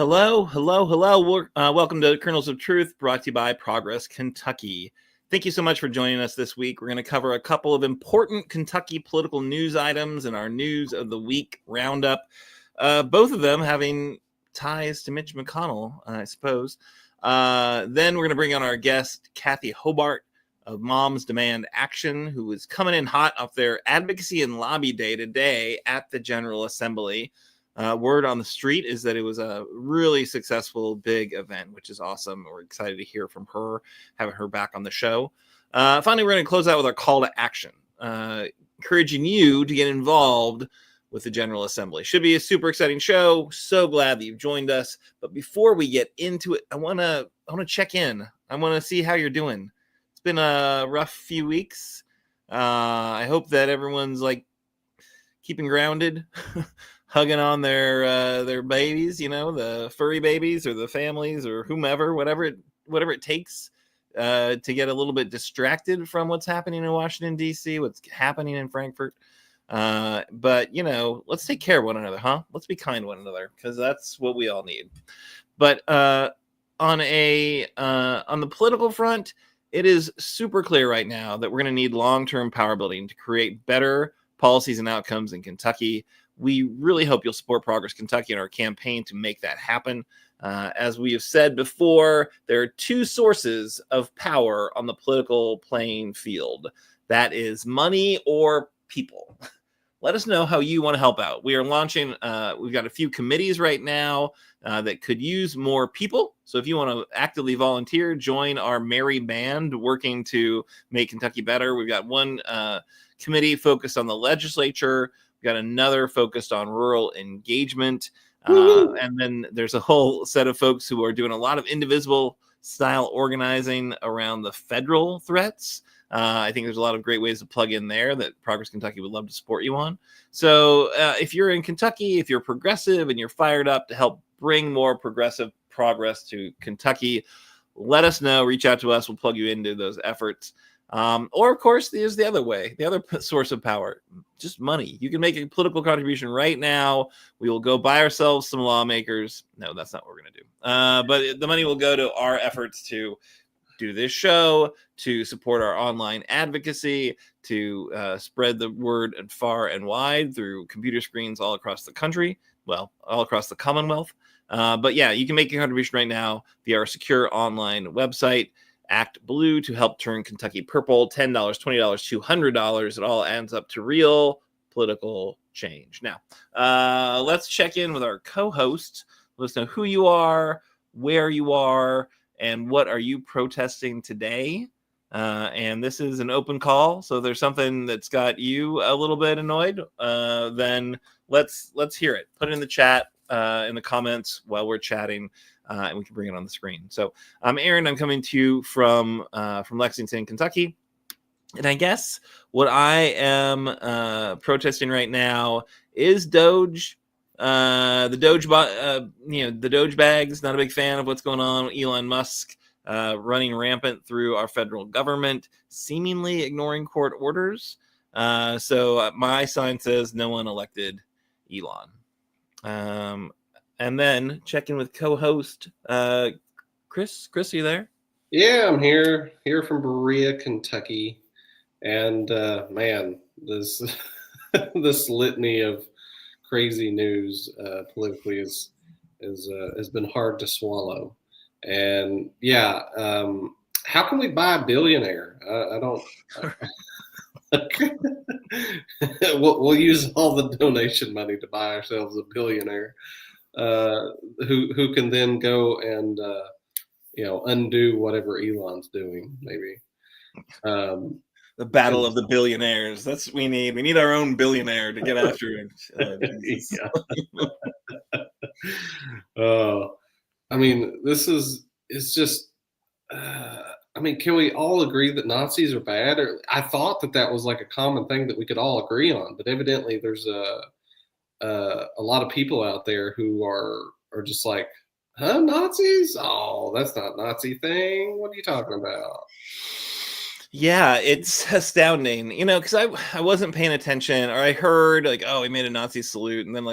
Hello. Welcome to Kernels of Truth, brought to you by Progress Kentucky. Thank you so much for joining us this week. We're going to cover a couple of important Kentucky political news items in our News of the Week roundup, both of them having ties to Mitch McConnell, I suppose. Then we're going to bring on our guest, Kathy Hobart of Moms Demand Action, who is coming in hot off their advocacy and lobby day today at the General Assembly. Word on the street is that it was a really successful, big event, which is awesome. We're excited to hear from her, having her back on the show. Finally, we're going to close out with our call to action, encouraging you to get involved with the General Assembly. Should be a super exciting show. So glad that you've joined us. But before we get into it, I want to check in. I want to see how you're doing. It's been a rough few weeks. I hope that everyone's like keeping grounded. Hugging on their babies, the furry babies or the families or whomever, whatever it takes to get a little bit distracted from what's happening in Washington, D.C., what's happening in Frankfurt. But, let's take care of one another, huh? Let's be kind to one another, because that's what we all need. But on the political front, it is super clear right now that we're going to need long-term power building to create better policies and outcomes in Kentucky. We really hope you'll support Progress Kentucky in our campaign to make that happen. As we have said before, there are two sources of power on the political playing field. That is money or people. Let us know how you want to help out. We are launching, we've got a few committees right now that could use more people. So if you want to actively volunteer, join our merry band working to make Kentucky better. We've got one committee focused on the legislature. Got another focused on rural engagement. And then there's a whole set of folks who are doing a lot of indivisible style organizing around the federal threats. I think there's a lot of great ways to plug in there that Progress Kentucky would love to support you on. So if you're in Kentucky, if you're progressive and you're fired up to help bring more progressive progress to Kentucky, let us know. Reach out to us. We'll plug you into those efforts. Or, of course, there's the other way, the other source of power, just money. You can make a political contribution right now. We will go buy ourselves some lawmakers. No, that's not what we're going to do. But the money will go to our efforts to do this show, to support our online advocacy, to spread the word far and wide through computer screens all across the country. Well, all across the Commonwealth. But yeah, you can make a contribution right now via our secure online website. Act Blue to help turn Kentucky purple. $10, $20, $200. It all adds up to real political change. Now, let's check in with our co-host. Let us know who you are, where you are, and what are you protesting today. And this is an open call, so if there's something that's got you a little bit annoyed, then let's hear it. Put it in the chat, in the comments while we're chatting. And we can bring it on the screen. So I'm Aaron. I'm coming to you from Lexington, Kentucky. And I guess what I am protesting right now is Doge. The Doge bags. Not a big fan of what's going on with Elon Musk running rampant through our federal government, seemingly ignoring court orders. So my sign says no one elected Elon. And then check in with co-host Chris. Chris, are you there? Yeah, I'm here from Berea, Kentucky. And man, this this litany of crazy news politically is has been hard to swallow. And yeah, how can we buy a billionaire? I don't. We'll use all the donation money to buy ourselves a billionaire, who can then go and undo whatever Elon's doing. Maybe. The battle of the billionaires. That's what we need. We need our own billionaire to get after it. I mean, it's just. I mean, can we all agree that Nazis are bad? Or I thought that was like a common thing that we could all agree on, but evidently there's a lot of people out there who are just like, huh, Nazis? Oh, that's not a Nazi thing. What are you talking about? Yeah, it's astounding, because I wasn't paying attention, or I heard like, oh, he made a Nazi salute, and then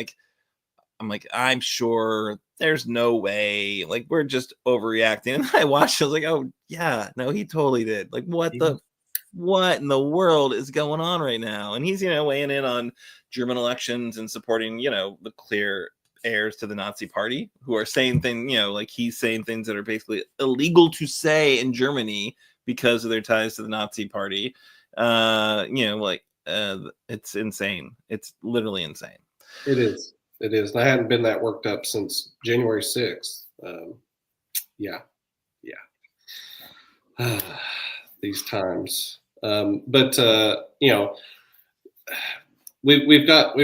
I'm like, I'm sure there's no way, like, we're just overreacting. And I watched, I was like, oh yeah, no, he totally did. Like, what in the world is going on right now? And he's, weighing in on German elections and supporting, the clear heirs to the Nazi party, who are saying things, like he's saying things that are basically illegal to say in Germany because of their ties to the Nazi party. It's insane. It's literally insane. It is. It is. And I hadn't been that worked up since January 6th. Yeah. These times. But we've got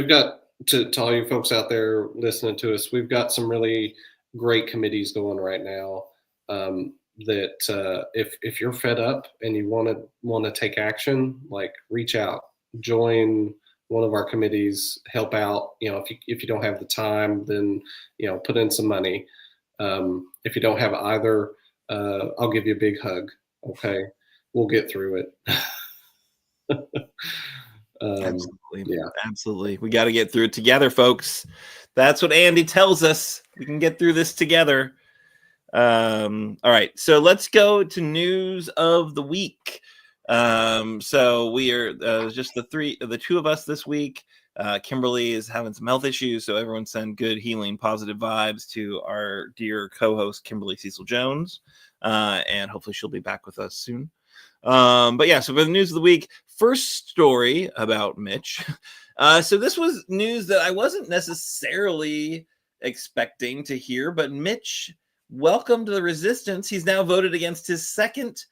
to all you folks out there listening to us, we've got some really great committees going right now. That if you're fed up and you want to take action, like, reach out, join one of our committees, help out. If you don't have the time, then put in some money. If you don't have either, I'll give you a big hug. Okay, we'll get through it. Absolutely. Yeah, absolutely. We got to get through it together, folks. That's what Andy tells us. We can get through this together. All right, so let's go to news of the week. So we are just the two of us this week. Kimberly is having some health issues, so everyone send good, healing, positive vibes to our dear co-host Kimberly Cecil Jones, and hopefully she'll be back with us soon. But yeah, so for the news of the week, first story about Mitch. So this was news that I wasn't necessarily expecting to hear, but Mitch welcomed the resistance. He's now voted against his second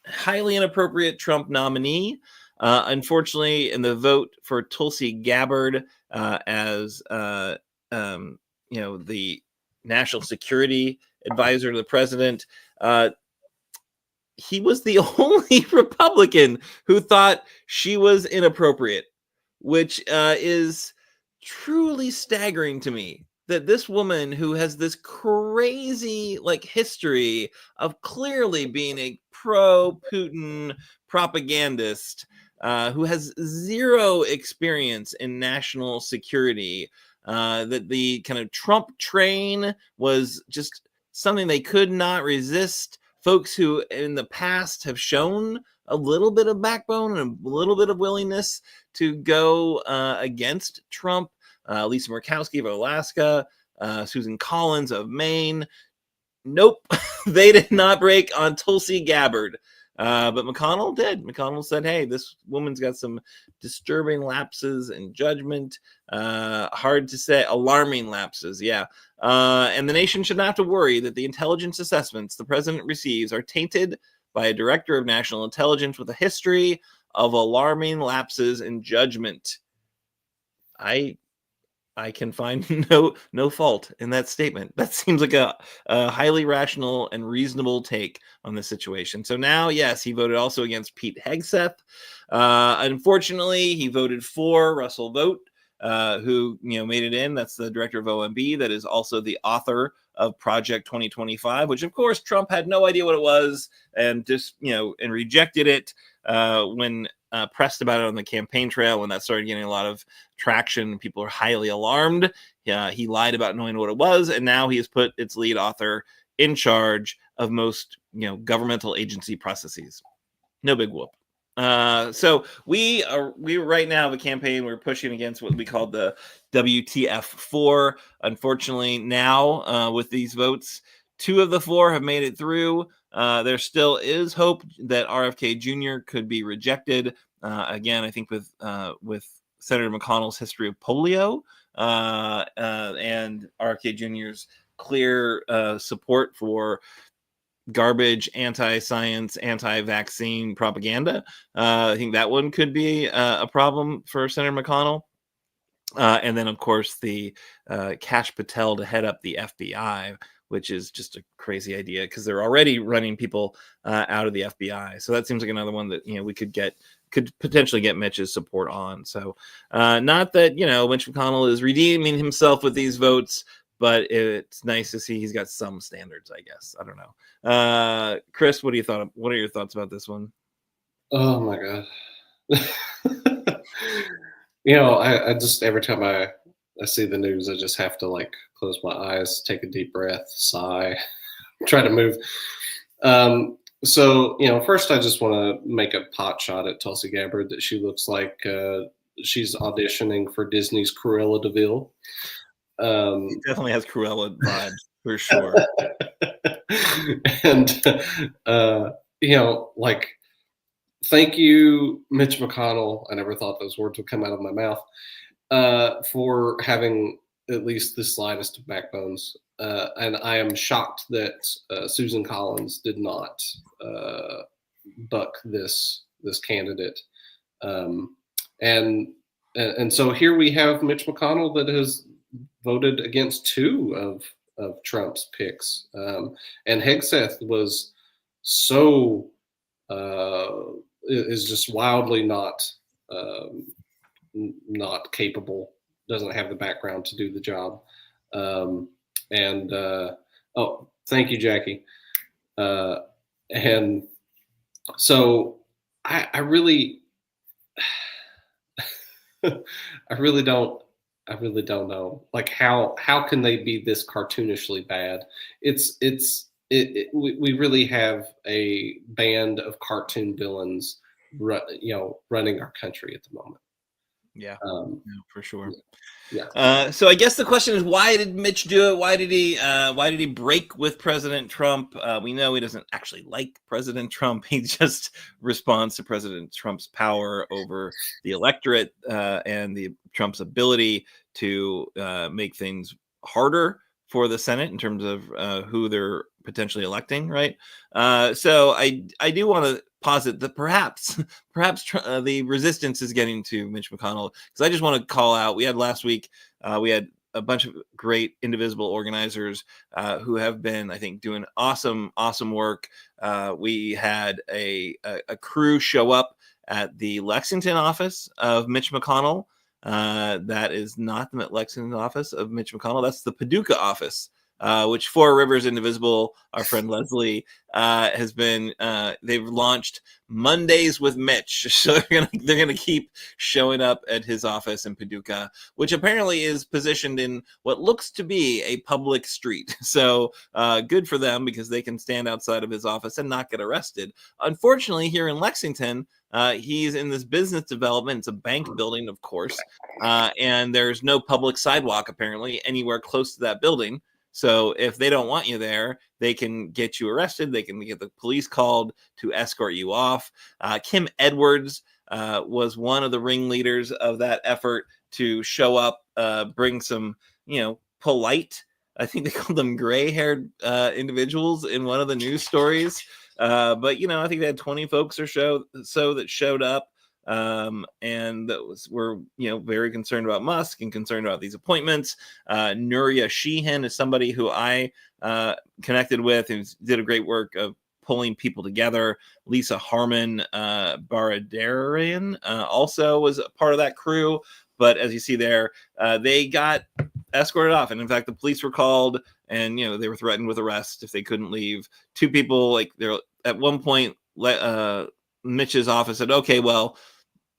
highly inappropriate Trump nominee. Unfortunately, in the vote for Tulsi Gabbard as the national security advisor to the president, he was the only Republican who thought she was inappropriate, which is truly staggering to me. That this woman, who has this crazy history of clearly being a pro-Putin propagandist, who has zero experience in national security, that the kind of Trump train was just something they could not resist. Folks who in the past have shown a little bit of backbone and a little bit of willingness to go against Trump. Lisa Murkowski of Alaska, Susan Collins of Maine. Nope, they did not break on Tulsi Gabbard. But McConnell did. McConnell said, hey, this woman's got some disturbing lapses in judgment. Hard to say, alarming lapses, yeah. And the nation should not have to worry that the intelligence assessments the president receives are tainted by a director of national intelligence with a history of alarming lapses in judgment. I can find no fault in that statement. That seems like a highly rational and reasonable take on the situation. So now, yes, he voted also against Pete Hegseth. Unfortunately, he voted for Russell Vogt, who made it in. That's the director of OMB. That is also the author of Project 2025, which of course Trump had no idea what it was and just and rejected it when pressed about it on the campaign trail. When that started getting a lot of traction, people are highly alarmed. He lied about knowing what it was, and now he has put its lead author in charge of most governmental agency processes. No big whoop. So we right now have a campaign. We're pushing against what we call the WTF4. Unfortunately, now with these votes, 2 of the 4 have made it through. There still is hope that RFK Jr. could be rejected. Again, I think with Senator McConnell's history of polio and RFK Jr.'s clear support for garbage, anti-science, anti-vaccine propaganda. I think that one could be a problem for Senator McConnell. And then, of course, the Kash Patel to head up the FBI, which is just a crazy idea because they're already running people out of the FBI. So that seems like another one that we could potentially get Mitch's support on. So not that Mitch McConnell is redeeming himself with these votes, but it's nice to see he's got some standards, I guess. I don't know. Chris, what are your thoughts about this one? Oh my God. I just, every time I see the news, I just have to close my eyes, take a deep breath, sigh, try to move. So, first I just want to make a pot shot at Tulsi Gabbard that she looks like she's auditioning for Disney's Cruella de Vil. He definitely has Cruella vibes for sure. And thank you, Mitch McConnell. I never thought those words would come out of my mouth, for having at least the slightest of backbones. And I am shocked that Susan Collins did not buck this candidate. And so here we have Mitch McConnell that has voted against 2 of Trump's picks. And Hegseth was so is just wildly not capable, doesn't have the background to do the job. Oh, thank you, Jackie. And so I really I really don't know how can they be this cartoonishly bad. We really have a band of cartoon villains running our country at the moment. Yeah, for sure. Yeah. So I guess the question is, why did Mitch do it? Why did he break with President Trump? We know he doesn't actually like President Trump. He just responds to President Trump's power over the electorate and Trump's ability to make things harder for the Senate in terms of who they're potentially electing, right? So I do want to posit that perhaps the resistance is getting to Mitch McConnell, because I just want to call out, we had last week, we had a bunch of great indivisible organizers who have been, I think, doing awesome work. We had a crew show up at the Lexington office of Mitch McConnell. That is not the Lexington office of Mitch McConnell. That's the Paducah office, which Four Rivers Indivisible, our friend Leslie, has been. They've launched Mondays with Mitch, so they're gonna keep showing up at his office in Paducah, which apparently is positioned in what looks to be a public street. So good for them, because they can stand outside of his office and not get arrested. Unfortunately, here in Lexington, he's in this business development. It's a bank building, of course, and there's no public sidewalk apparently anywhere close to that building. So if they don't want you there, they can get you arrested. They can get the police called to escort you off. Kim Edwards was one of the ringleaders of that effort to show up, bring some, polite, I think they called them gray-haired individuals in one of the news stories. But I think they had 20 folks or so that showed up, and that were very concerned about Musk and concerned about these appointments. Nuria Sheehan is somebody who I connected with, who did a great work of pulling people together. Lisa Harmon Baradarian also was a part of that crew. But as you see there, they got escorted off. And in fact, the police were called, and they were threatened with arrest if they couldn't leave. 2 people, they're at one point, Mitch's office said, okay, well,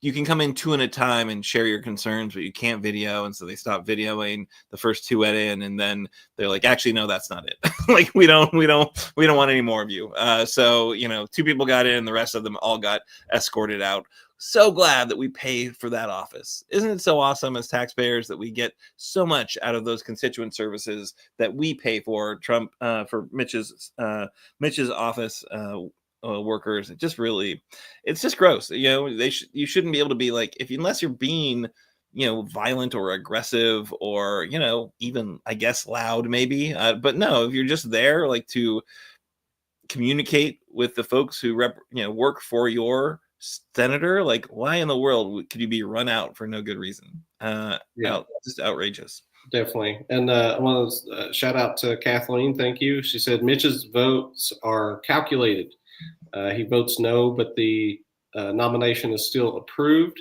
you can come in 2 at a time and share your concerns, but you can't video. And so they stopped videoing. The first 2 went in, and then they're like, actually, no, that's not it. Like we don't want any more of you. So, you know, 2 people got in, the rest of them all got escorted out. So glad that we pay for that office. Isn't it so awesome as taxpayers that we get so much out of those constituent services that we pay for for Mitch's office workers? It's just gross. You know, you shouldn't be able to be like, unless you're being, you know, violent or aggressive or, you know, even I guess loud maybe. But no, if you're just there like to communicate with the folks who work for your senator, like why in the world could you be run out for no good reason? Just outrageous. Definitely. And I want to shout out to Kathleen. Thank you. She said Mitch's votes are calculated. He votes no, but the nomination is still approved.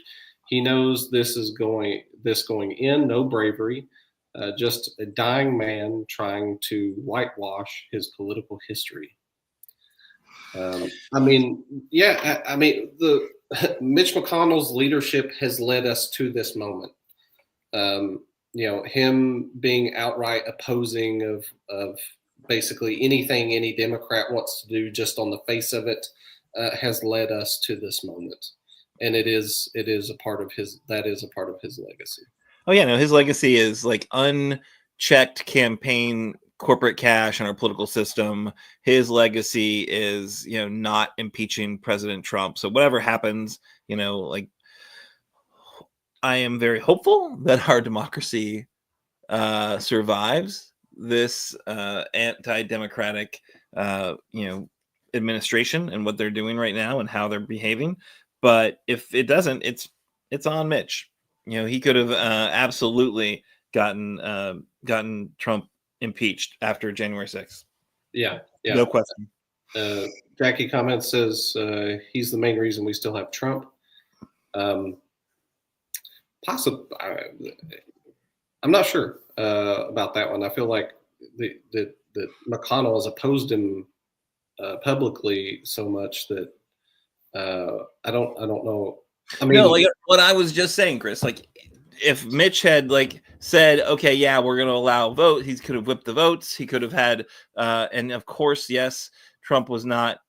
He knows this going in, no bravery, just a dying man trying to whitewash his political history. Mitch McConnell's leadership has led us to this moment. Him being outright opposing of basically anything any Democrat wants to do just on the face of it has led us to this moment. And it is a part of his legacy. Oh yeah, no, his legacy is like unchecked campaign corporate cash in our political system. His legacy is, you know, not impeaching President Trump. So whatever happens, you know, like I am very hopeful that our democracy survives this anti-democratic, administration and what they're doing right now and how they're behaving. But if it doesn't, it's on Mitch. You know, he could have absolutely gotten Trump impeached after January 6th. Yeah. No question. Jackie comments says he's the main reason we still have Trump. Possibly, I'm not sure about that one. I feel like that McConnell has opposed him publicly so much that I don't know. I mean, no, like what I was just saying, Chris. Like, if Mitch had like said, "Okay, yeah, we're going to allow vote," he could have whipped the votes. He could have had, and of course, yes, Trump was not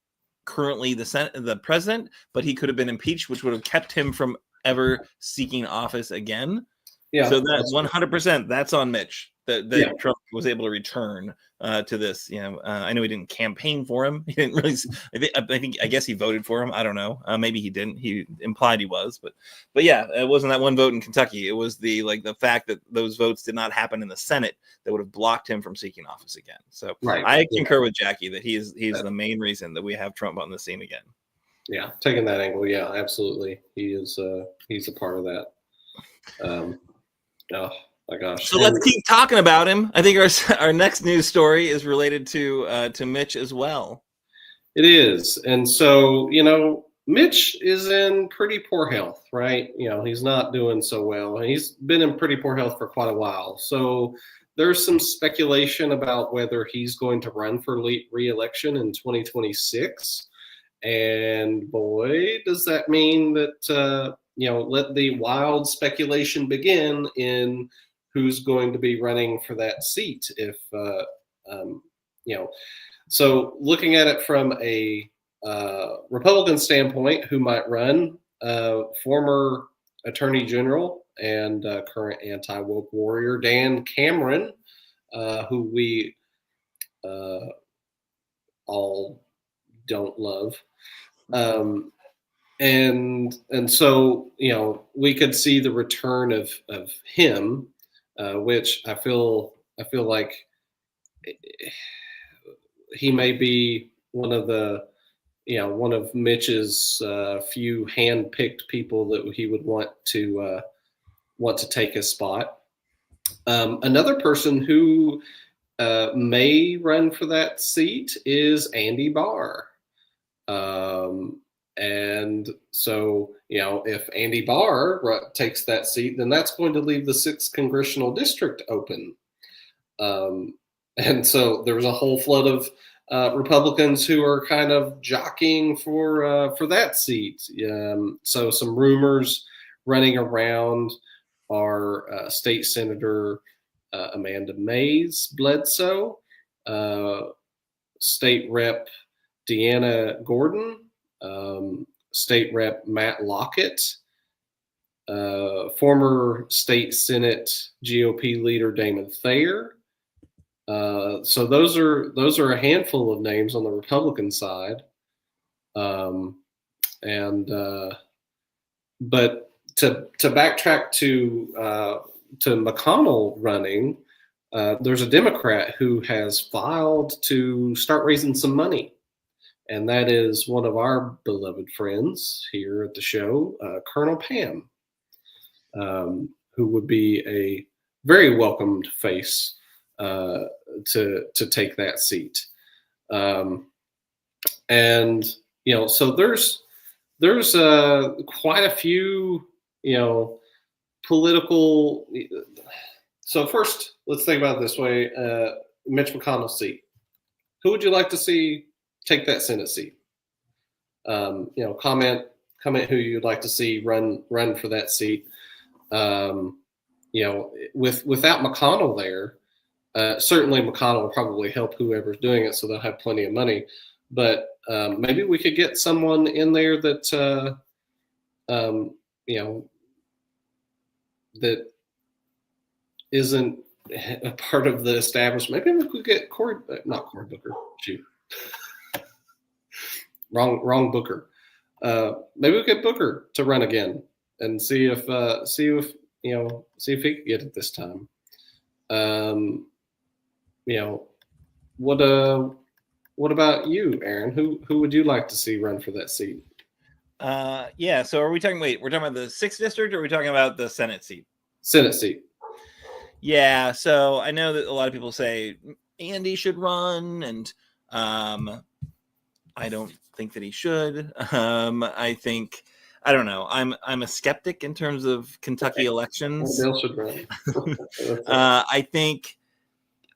currently the president, but he could have been impeached, which would have kept him from ever seeking office again. Yeah. So that 100%, that's on Mitch. That Trump was able to return to this. You know, I know he didn't campaign for him. He didn't really. I guess he voted for him. I don't know. Maybe he didn't. He implied he was, but yeah, it wasn't that one vote in Kentucky. It was the fact that those votes did not happen in the Senate that would have blocked him from seeking office again. So I concur with Jackie that he's the main reason that we have Trump on the scene again. Yeah, taking that angle, yeah, absolutely. He's a part of that. Oh my gosh! So let's keep talking about him. I think our next news story is related to Mitch as well. It is, and so Mitch is in pretty poor health, right? He's not doing so well. He's been in pretty poor health for quite a while. So there's some speculation about whether he's going to run for re-election in 2026. And boy, does that mean that let the wild speculation begin in who's going to be running for that seat. If so looking at it from a Republican standpoint, who might run, former Attorney General and current anti-woke warrior Dan Cameron, who we all don't love. And so, we could see the return of him, which I feel like he may be one of Mitch's few hand-picked people that he would want to take his spot. Another person who may run for that seat is Andy Barr. And so, if Andy Barr takes that seat, then that's going to leave the 6th congressional district open. And so there's a whole flood of Republicans who are kind of jockeying for that seat. So some rumors running around are State Senator Amanda Mays Bledsoe State Rep Deanna Gordon, State Rep Matt Lockett, former State Senate GOP leader Damon Thayer. So those are a handful of names on the Republican side, but to backtrack to McConnell running, there's a Democrat who has filed to start raising some money, and that is one of our beloved friends here at the show, Colonel Pam, who would be a very welcomed face to take that seat. And so there's quite a few political. So first, let's think about it this way: Mitch McConnell's seat. Who would you like to see take that Senate seat? Comment who you'd like to see run for that seat. Without McConnell there, certainly McConnell will probably help whoever's doing it, so they'll have plenty of money. But maybe we could get someone in there that that isn't a part of the establishment. Maybe we could get not Cory Booker. Shoot, wrong Booker. Maybe we get Booker to run again and see if he could get it this time. What about you, Aaron? Who would you like to see run for that seat? Yeah. So are we talking? Wait, we're talking about the 6th district, or are we talking about the Senate seat? Senate seat. Yeah. So I know that a lot of people say Andy should run, and I don't think that he should. I don't know. I'm a skeptic in terms of Kentucky elections. Bill should run. I think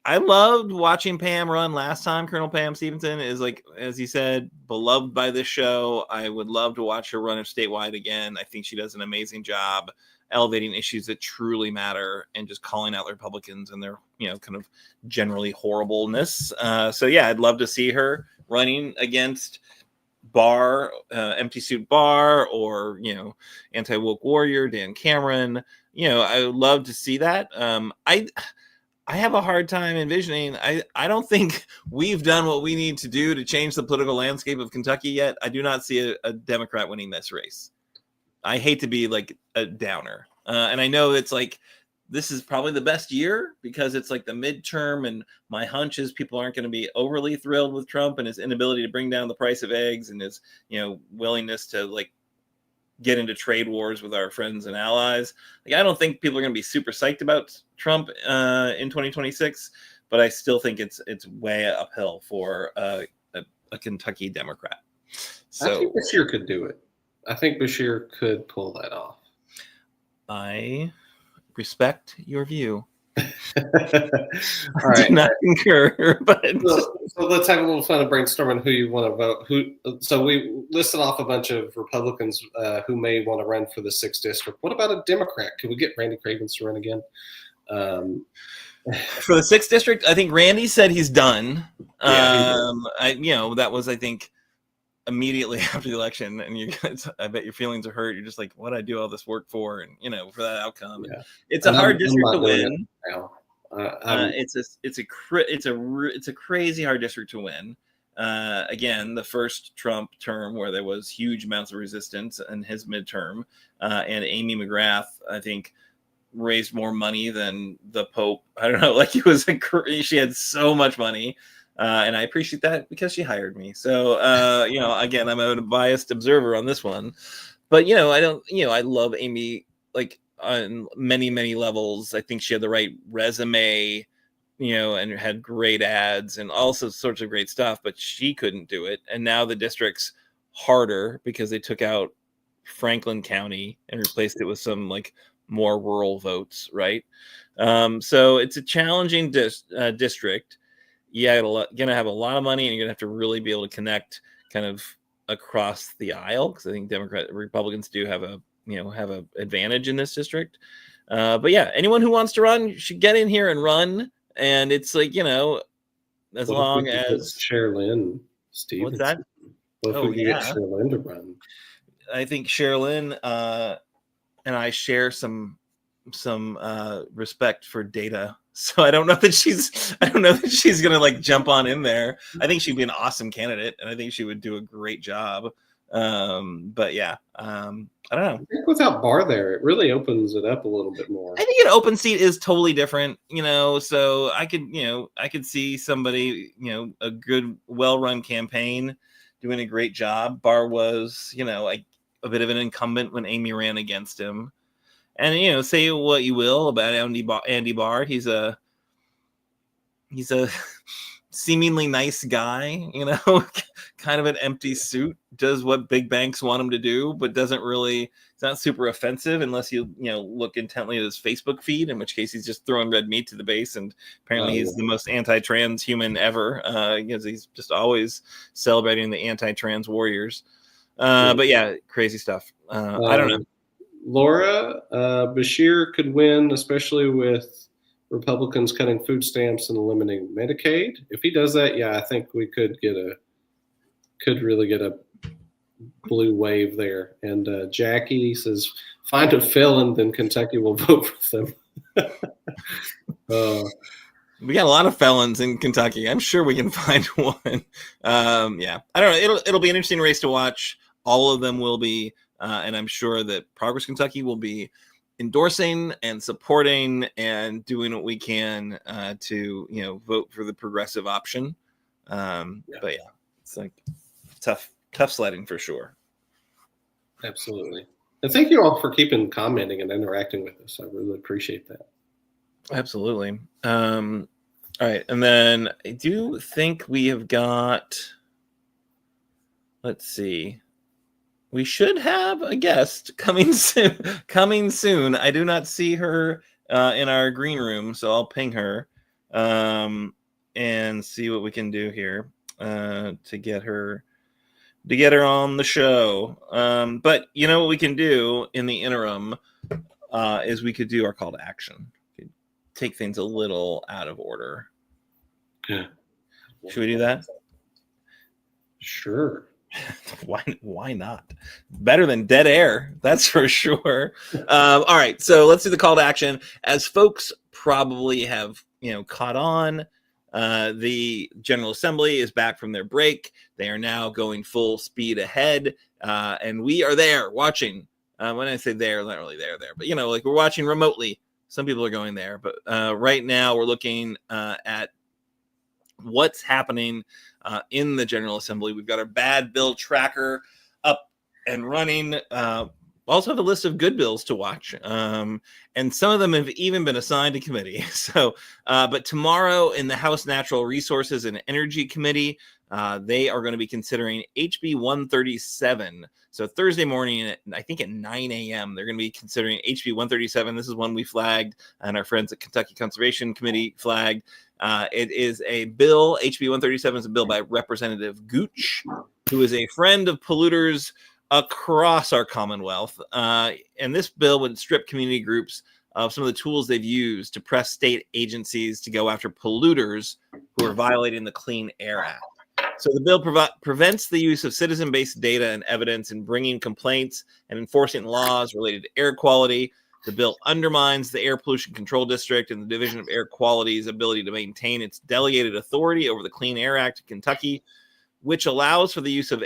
I loved watching Pam run last time. Colonel Pam Stevenson is, like, as you said, beloved by this show. I would love to watch her run statewide again. I think she does an amazing job elevating issues that truly matter and just calling out the Republicans and their, kind of generally horribleness. So yeah, I'd love to see her running against Barr, Empty Suit Barr, or anti-woke warrior Dan Cameron. I would love to see that. I have a hard time envisioning. I don't think we've done what we need to do to change the political landscape of Kentucky yet. I do not see a Democrat winning this race. I hate to be like a downer. And I know it's like, this is probably the best year because it's like the midterm, and my hunch is people aren't going to be overly thrilled with Trump and his inability to bring down the price of eggs and his, willingness to like get into trade wars with our friends and allies. Like, I don't think people are going to be super psyched about Trump in 2026, but I still think it's way uphill for a Kentucky Democrat. So I think Bashir could do it. I think Bashir could pull that off. I respect your view. All right. Do not concur, but so let's have a little fun of brainstorming who you want to vote. So we listed off a bunch of Republicans who may want to run for the 6th district. What about a Democrat? Could we get Randy Cravens to run again? For the 6th district, I think Randy said he's done. Yeah, that was, I think, immediately after the election, and you guys, I bet your feelings are hurt. You're just like, what I do all this work for, and for that outcome. Yeah. It's a hard district to win. It's a crazy hard district to win. Again, the first Trump term where there was huge amounts of resistance in his midterm, and Amy McGrath, I think, raised more money than the Pope. I don't know, like she had so much money. And I appreciate that because she hired me. So, again, I'm a biased observer on this one, but, I love Amy, like, on many, many levels. I think she had the right resume, and had great ads and also sorts of great stuff, but she couldn't do it. And now the district's harder because they took out Franklin County and replaced it with some like more rural votes. Right. So it's a challenging district. Yeah, gonna have a lot of money, and you're gonna have to really be able to connect kind of across the aisle, because I think Republicans do have a advantage in this district. But yeah, anyone who wants to run should get in here and run. And it's like, as What if we long could get as Sherilyn what's that? Stevenson? What if Oh we could get yeah, Sherilyn to run? I think Sherilyn and I share some respect for data. So I don't know that she's gonna like jump on in there. I think she'd be an awesome candidate, and I think she would do a great job. But yeah, I don't know. I think without Barr there, it really opens it up a little bit more. I think an open seat is totally different, so I could see somebody, a good, well-run campaign doing a great job. Barr was, like a bit of an incumbent when Amy ran against him. And, say what you will about Andy Barr. He's a seemingly nice guy, kind of an empty suit, does what big banks want him to do, but he's not super offensive unless you look intently at his Facebook feed, in which case he's just throwing red meat to the base. And apparently he's the most anti-trans human ever, because he's just always celebrating the anti-trans warriors. But yeah, crazy stuff. I don't know. Laura, Bashir could win, especially with Republicans cutting food stamps and eliminating Medicaid. If he does that, yeah, I think we could really get a blue wave there. And Jackie says, find a felon, then Kentucky will vote for them. We got a lot of felons in Kentucky. I'm sure we can find one. Yeah, I don't know. It'll be an interesting race to watch. All of them will be, and I'm sure that Progress Kentucky will be endorsing and supporting and doing what we can to vote for the progressive option. But yeah, it's like tough sledding for sure. Absolutely. And thank you all for commenting and interacting with us. I really appreciate that. Absolutely. All right, and then I do think we have got, let's see, we should have a guest coming soon. I do not see her in our green room, so I'll ping her and see what we can do here to get her on the show. But you know what we can do in the interim is we could do our call to action. We could take things a little out of order. Yeah. Should we do that? Sure. Why not? Better than dead air, that's for sure. All right, so let's do the call to action. As folks probably have caught on, the General Assembly is back from their break. They are now going full speed ahead, and we are there watching. When I say they're not really there, but like we're watching remotely. Some people are going there, but right now we're looking at what's happening in the General Assembly. We've got our bad bill tracker up and running. Also have a list of good bills to watch. And some of them have even been assigned to committee. So, but tomorrow in the House Natural Resources and Energy Committee, they are going to be considering HB 137. So Thursday morning, I think at 9 a.m., they're going to be considering HB 137. This is one we flagged and our friends at Kentucky Conservation Committee flagged. It is a bill, HB 137 is a bill by Representative Gooch, who is a friend of polluters across our Commonwealth. And this bill would strip community groups of some of the tools they've used to press state agencies to go after polluters who are violating the Clean Air Act. So the bill prevents the use of citizen-based data and evidence in bringing complaints and enforcing laws related to air quality. The bill undermines the Air Pollution Control District and the Division of Air Quality's ability to maintain its delegated authority over the Clean Air Act of Kentucky, which allows for the use of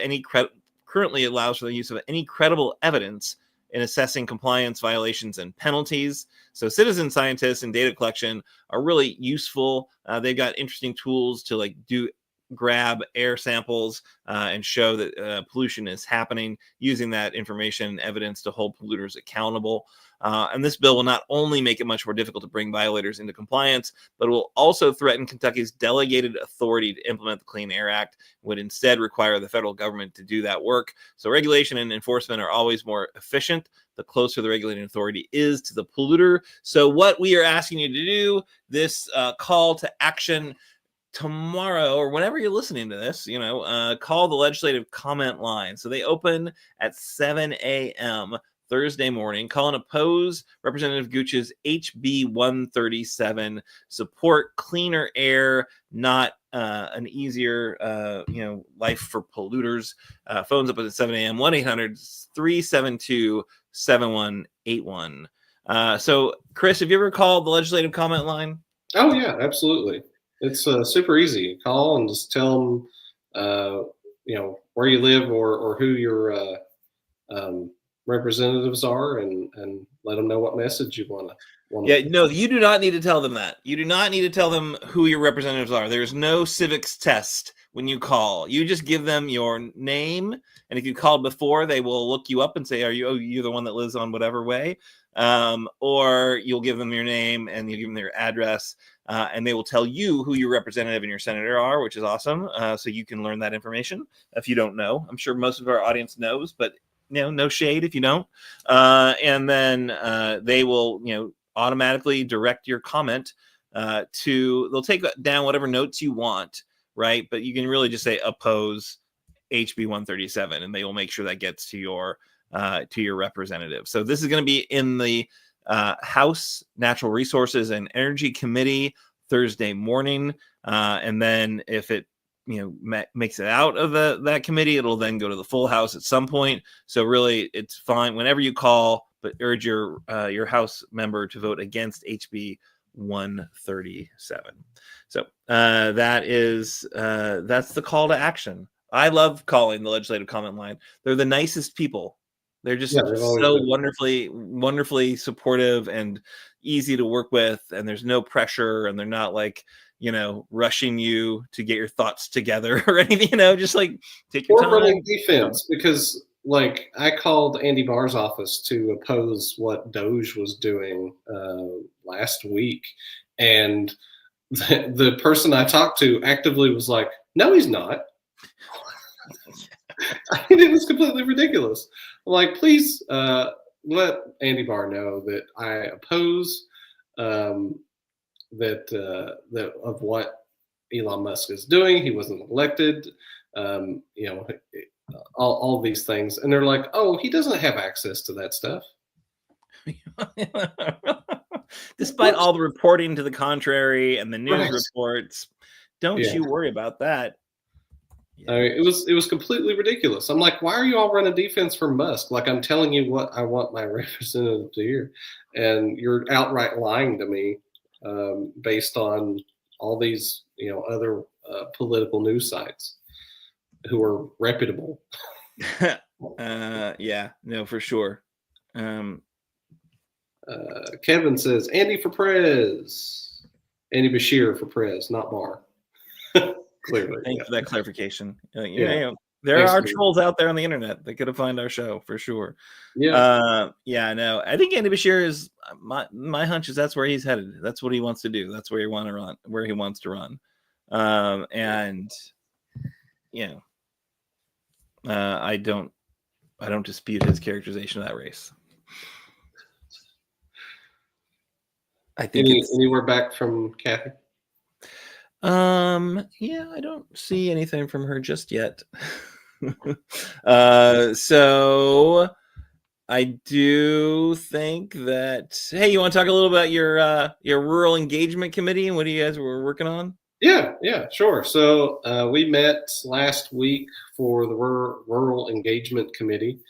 currently allows for the use of any credible evidence in assessing compliance violations and penalties. So citizen scientists and data collection are really useful. They've got interesting tools to grab air samples and show that pollution is happening, using that information and evidence to hold polluters accountable. And this bill will not only make it much more difficult to bring violators into compliance, but it will also threaten Kentucky's delegated authority to implement the Clean Air Act, would instead require the federal government to do that work. So regulation and enforcement are always more efficient the closer the regulating authority is to the polluter. So what we are asking you to do, this call to action tomorrow, or whenever you're listening to this, call the legislative comment line. So they open at 7 a.m. Thursday morning. Call and oppose Representative Gooch's HB 137. Support cleaner air, not an easier life for polluters. Phones up at 7 a.m. 1-800-372-7181. So, Chris, have you ever called the legislative comment line? Oh, yeah, absolutely. It's super easy. Call and just tell them, where you live or who your representatives are, and let them know what message you want to. Yeah, no, you do not need to tell them that. You do not need to tell them who your representatives are. There's no civics test when you call. You just give them your name, and if you called before, they will look you up and say, you're the one that lives on whatever way? Or you'll give them your name and you give them their address, and they will tell you who your representative and your senator are, which is awesome. So you can learn that information if you don't know. I'm sure most of our audience knows, but no shade if you don't. And then they will, automatically direct your comment they'll take down whatever notes you want, right? But you can really just say oppose HB 137, and they will make sure that gets to your representative. So this is going to be in the House Natural Resources and Energy Committee Thursday morning, and then if it makes it out of that committee, it'll then go to the full House at some point. So really, it's fine whenever you call, but urge your House member to vote against HB 137. So that's the call to action. I love calling the legislative comment line. They're the nicest people. They're just so wonderfully supportive and easy to work with, and there's no pressure, and they're not like rushing you to get your thoughts together or anything. Just like take your time. Running defense, because like I called Andy Barr's office to oppose what Doge was doing last week, and the person I talked to actively was like, "No, he's not." I mean, it was completely ridiculous. I'm like, please let Andy Barr know that I oppose that of what Elon Musk is doing. He wasn't elected. All these things, and they're like, "Oh, he doesn't have access to that stuff." Despite all the reporting to the contrary and the news reports, don't you worry about that. Yeah. I mean, it was completely ridiculous. I'm like, why are you all running defense for Musk? Like, I'm telling you what I want my representative to hear, and you're outright lying to me based on all these other political news sites who are reputable. Yeah, no, for sure. Kevin says Andy for Prez. Andy Bashir for Prez, not Barr. Clearly. Thanks for that clarification. There are trolls out there on the internet that could have found our show for sure. No, I think Andy Bashir is my hunch is that's where he's headed. That's what he wants to do. That's where he wants to run. I don't dispute his characterization of that race. I think anywhere back from Kathy. I don't see anything from her just yet. So I do think that, hey, you want to talk a little about your rural engagement committee and what you guys were working on? Yeah, sure. So we met last week for the rural engagement committee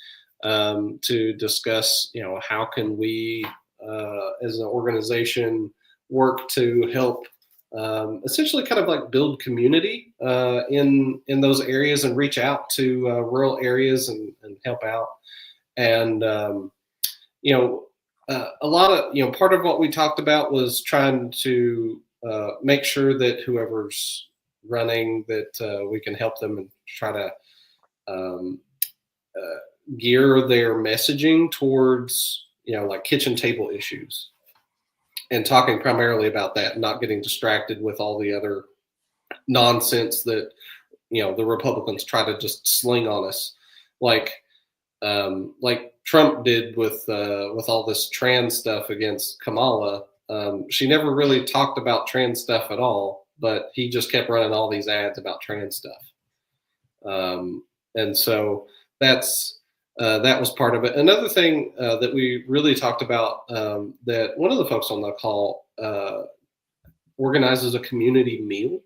to discuss, how can we as an organization work to help essentially kind of like build community in those areas and reach out to rural areas and help out. And, a lot of, part of what we talked about was trying to make sure that whoever's running, that we can help them and try to gear their messaging towards, like kitchen table issues. And talking primarily about that, not getting distracted with all the other nonsense that, the Republicans try to just sling on us, like Trump did with all this trans stuff against Kamala. She never really talked about trans stuff at all, but he just kept running all these ads about trans stuff. And so that's that was part of it. Another thing that we really talked about, that one of the folks on the call organizes a community meal.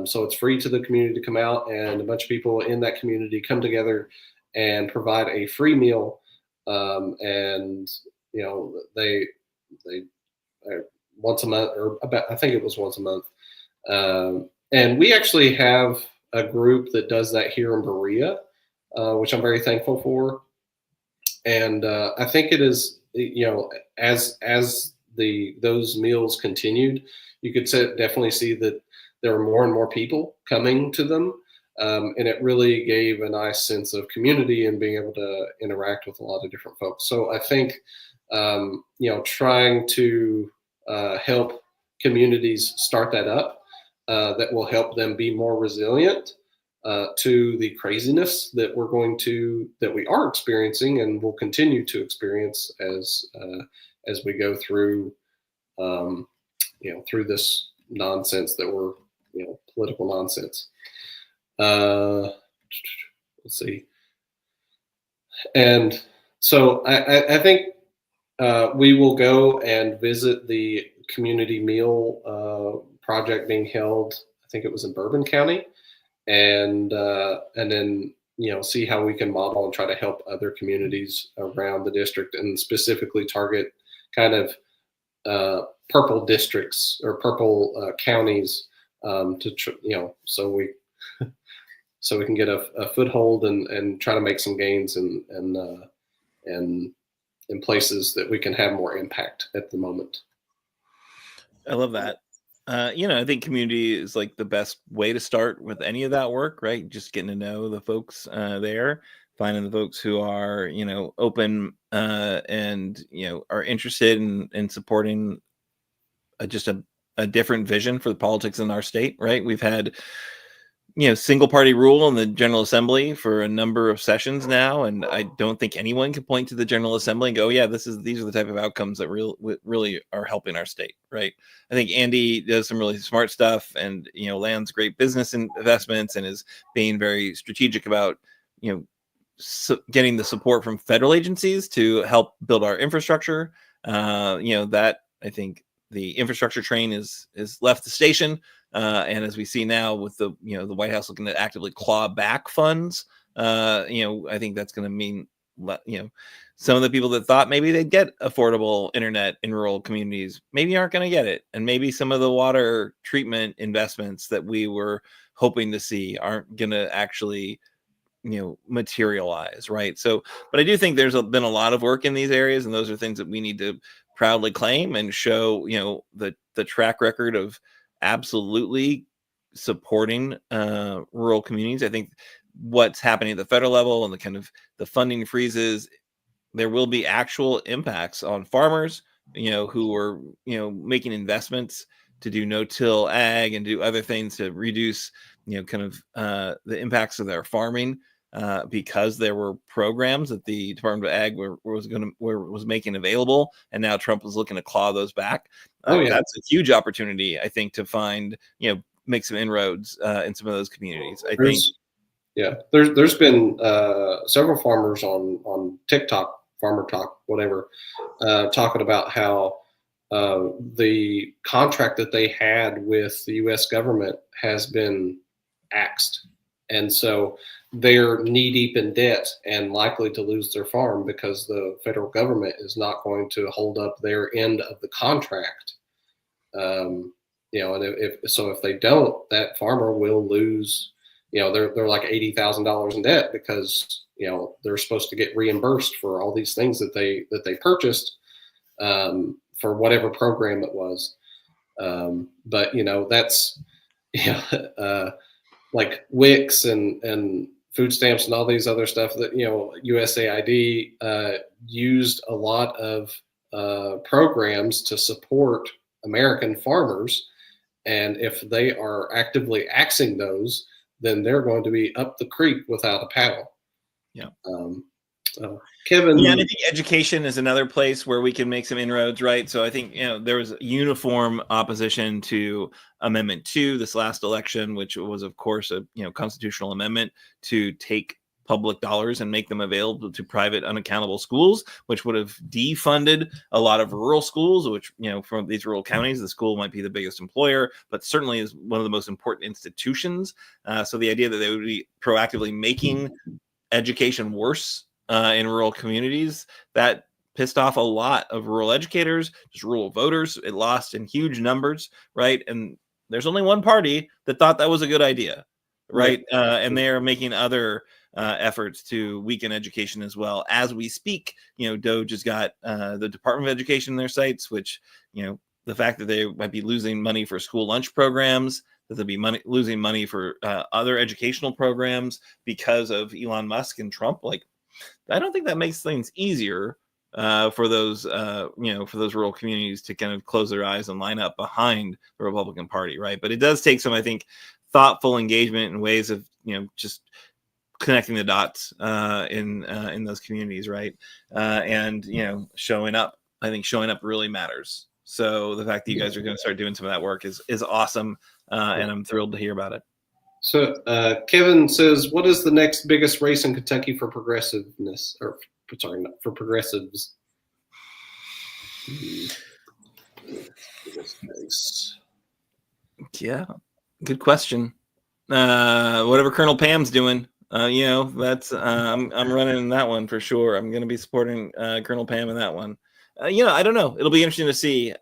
So it's free to the community to come out, and a bunch of people in that community come together and provide a free meal. And they once a month, or about, I think it was once a month. And we actually have a group that does that here in Berea, which I'm very thankful for. And I think it is, as those meals continued, you could definitely see that there were more and more people coming to them. And it really gave a nice sense of community and being able to interact with a lot of different folks. So I think, trying to help communities start that up, that will help them be more resilient to the craziness that we are experiencing and will continue to experience as we go through, through this nonsense that we're, political nonsense. Let's see. And so I think we will go and visit the community meal project being held. I think it was in Bourbon County, and then see how we can model and try to help other communities around the district, and specifically target kind of purple districts or purple counties, so we can get a foothold and try to make some gains and in places that we can have more impact at the moment. I love that. I think community is like the best way to start with any of that work, right? Just getting to know the folks there, finding the folks who are, open and, are interested in supporting just a different vision for the politics in our state, right? We've had, single party rule in the General Assembly for a number of sessions now, and I don't think anyone can point to the General Assembly and go, yeah, these are the type of outcomes that really are helping our state, right? I think Andy does some really smart stuff, and lands great business investments, and is being very strategic about getting the support from federal agencies to help build our infrastructure. That I think the infrastructure train is left the station. And as we see now with the White House looking to actively claw back funds, I think that's going to mean, some of the people that thought maybe they'd get affordable internet in rural communities maybe aren't going to get it. And maybe some of the water treatment investments that we were hoping to see aren't going to actually, materialize. Right. So, but I do think there's been a lot of work in these areas, and those are things that we need to proudly claim and show, the track record of absolutely supporting rural communities. I think what's happening at the federal level and the kind of the funding freezes, there will be actual impacts on farmers, who are, making investments to do no-till ag and do other things to reduce, kind of the impacts of their farming, because there were programs that the Department of Ag was making available, and now Trump was looking to claw those back. That's a huge opportunity, I think, to find, make some inroads in some of those communities. There's been several farmers on TikTok, Farmer Talk, whatever, talking about how the contract that they had with the U.S. government has been axed. And so they're knee deep in debt and likely to lose their farm because the federal government is not going to hold up their end of the contract. And if they don't, that farmer will lose. They're like $80,000 in debt because they're supposed to get reimbursed for all these things that they purchased for whatever program it was. But that's like WICs and food stamps and all these other stuff that USAID used a lot of programs to support American farmers, and if they are actively axing those, then they're going to be up the creek without a paddle. Yeah. Kevin. Yeah, and I think education is another place where we can make some inroads, right? So I think there was uniform opposition to Amendment 2 this last election, which was, of course, a constitutional amendment to take public dollars and make them available to private unaccountable schools, which would have defunded a lot of rural schools, which, from these rural counties, the school might be the biggest employer, but certainly is one of the most important institutions. So the idea that they would be proactively making education worse in rural communities, that pissed off a lot of rural educators, just rural voters. It lost in huge numbers, right? And there's only one party that thought that was a good idea, right? And they are making other efforts to weaken education as well. As we speak, Doge has got the Department of Education in their sights, which, the fact that they might be losing money for school lunch programs, that they'll be losing money for other educational programs because of Elon Musk and Trump. Like, I don't think that makes things easier for those, for those rural communities to kind of close their eyes and line up behind the Republican Party, right? But it does take some, I think, thoughtful engagement and ways of, just connecting the dots in those communities, right? And showing up. I think showing up really matters. So the fact that you guys are going to start doing some of that work is awesome, and I'm thrilled to hear about it. So Kevin says, what is the next biggest race in Kentucky for progressiveness? Or sorry, not for progressives. Yeah, good question. Whatever Colonel Pam's doing, that's I'm running that one for sure. I'm going to be supporting Colonel Pam in that one. I don't know. It'll be interesting to see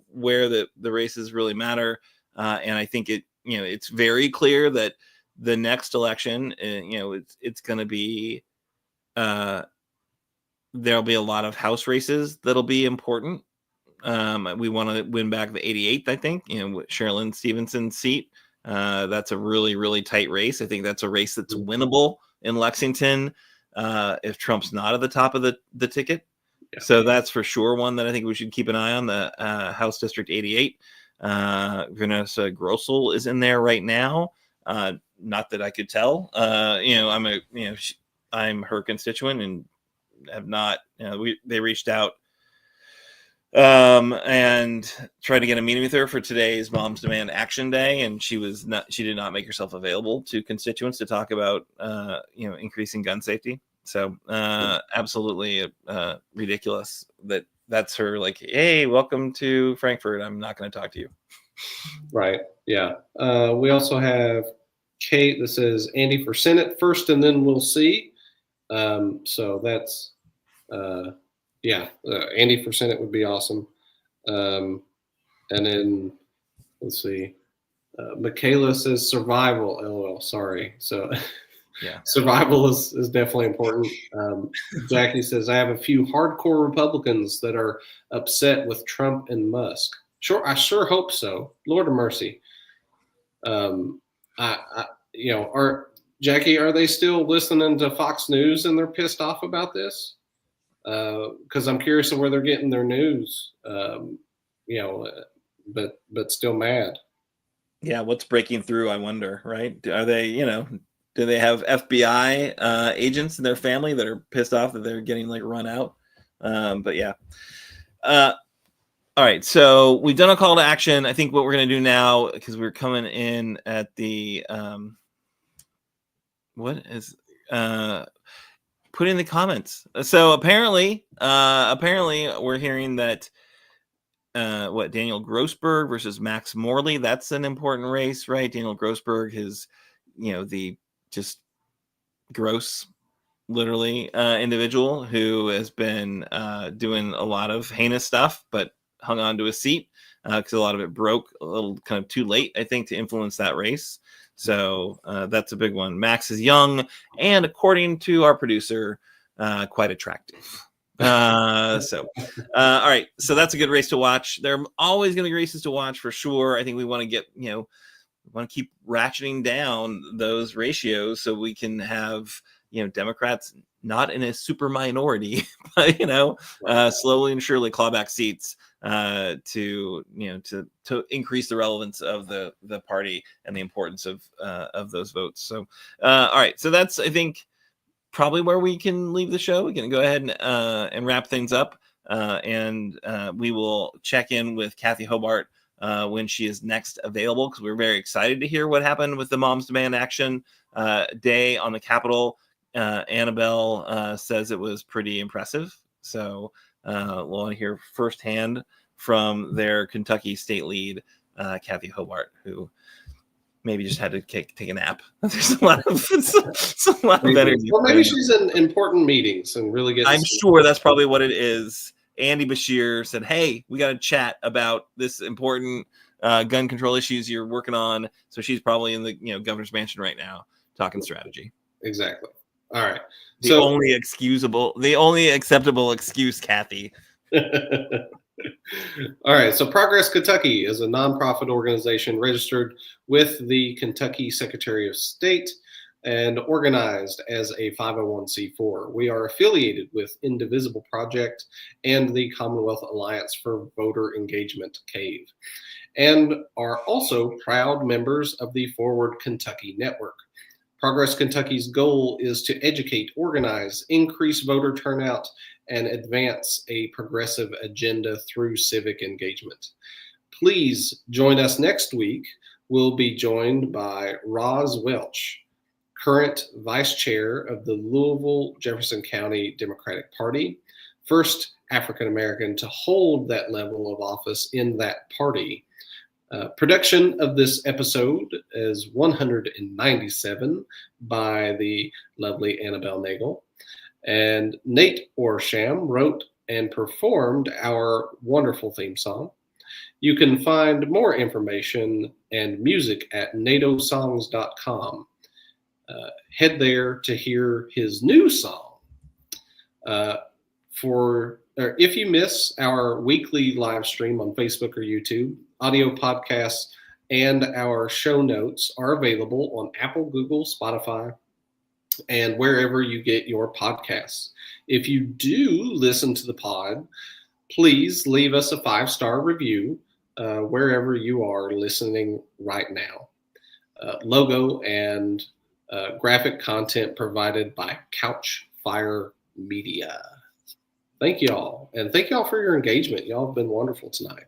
where the races really matter, and I think it's very clear that the next election, it's going to be there'll be a lot of House races that'll be important. We want to win back the 88th, I think, Sherilyn Stevenson's seat. That's a really, really tight race. I think that's a race that's winnable in Lexington if Trump's not at the top of the ticket. Yeah. So that's for sure one that I think we should keep an eye on, the House District 88. Vanessa Grossel is in there right now. Not that I could tell. I'm her constituent and have not. They reached out and tried to get a meeting with her for today's Moms Demand Action Day, and she did not make herself available to constituents to talk about increasing gun safety. So absolutely ridiculous that's her, like, hey, welcome to Frankfurt, I'm not going to talk to you. Right. Yeah. We also have Kate that says Andy for Senate first and then we'll see. So that's Andy for Senate would be awesome. And then let's see. Michaela says survival. LOL. Sorry. So yeah, survival is definitely important. Jackie says I have a few hardcore Republicans that are upset with Trump and Musk. Sure, I sure hope so. Lord of mercy. Jackie, are they still listening to Fox News and they're pissed off about this? Because I'm curious of where they're getting their news. But still mad. Yeah, what's breaking through? I wonder. Right? Are they? Do they have FBI agents in their family that are pissed off that they're getting run out? But yeah. All right, so we've done a call to action. I think what we're going to do now, because we're coming in at the put in the comments. So apparently we're hearing that Daniel Grossberg versus Max Morley. That's an important race, right? Daniel Grossberg is, the just gross, literally individual who has been doing a lot of heinous stuff, but hung on to a seat because a lot of it broke a little kind of too late, I think, to influence that race. So that's a big one. Max is young and, according to our producer, quite attractive. All right, so that's a good race to watch. There are always going to be races to watch for sure. I think we want to get, we want to keep ratcheting down those ratios so we can have, Democrats not in a super minority, but slowly and surely claw back seats to increase the relevance of the party and the importance of those votes. So all right, so that's, I think, probably where we can leave the show. We can go ahead and wrap things up, and we will check in with Kathy Hobart when she is next available, because we're very excited to hear what happened with the Moms Demand Action Day on the Capitol. Annabel says it was pretty impressive. So we'll want to hear firsthand from their Kentucky state lead, Kathy Hobart, who maybe just had to take a nap. There's a lot of energy. Well, maybe she's in important meetings and really getting. I'm sure that's probably what it is. Andy Bashir said, "Hey, we got to chat about this important gun control issues you're working on." So she's probably in the governor's mansion right now talking strategy. Exactly. All right. The only acceptable excuse, Kathy. All right. So Progress Kentucky is a nonprofit organization registered with the Kentucky Secretary of State and organized as a 501c4. We are affiliated with Indivisible Project and the Commonwealth Alliance for Voter Engagement, CAVE, and are also proud members of the Forward Kentucky Network. Progress Kentucky's goal is to educate, organize, increase voter turnout, and advance a progressive agenda through civic engagement. Please join us next week. We'll be joined by Roz Welch, current vice chair of the Louisville Jefferson County Democratic Party, first African American to hold that level of office in that party. Production of this episode is 197 by the lovely Annabel Nagel. And Nate Orsham wrote and performed our wonderful theme song. You can find more information and music at natosongs.com. Head there to hear his new song. If you miss our weekly live stream on Facebook or YouTube, audio podcasts and our show notes are available on Apple, Google, Spotify, and wherever you get your podcasts. If you do listen to the pod, please leave us a 5-star review wherever you are listening right now. Logo and graphic content provided by Couchfire Media. Thank y'all. And thank y'all for your engagement. Y'all have been wonderful tonight.